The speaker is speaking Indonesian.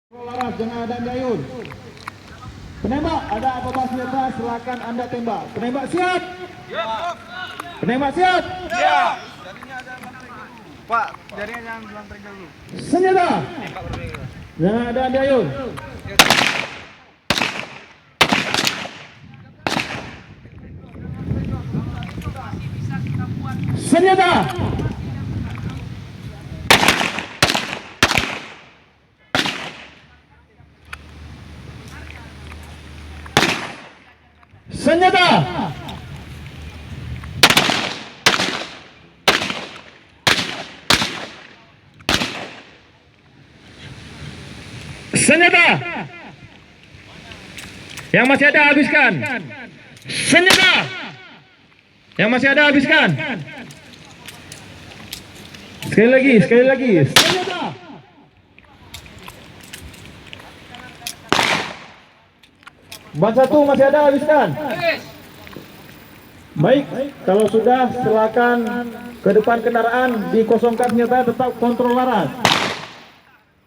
Laras Jana dan Jayun. Penembak, ada apa senjata? Silakan Anda tembak. Penembak siap. Penembak siap. Siap. Pak, jaringnya jangan bilang trigger dulu. Senjata. Jana dan Jayun. Senjata. Senjata. Senjata. Yang masih ada habiskan. Senjata. Yang masih ada habiskan. Sekali lagi, sekali lagi. Senjata. Ban satu masih ada habiskan. Baik, kalau sudah silakan ke depan kendaraan, dikosongkan senjata, tetap kontrol laras.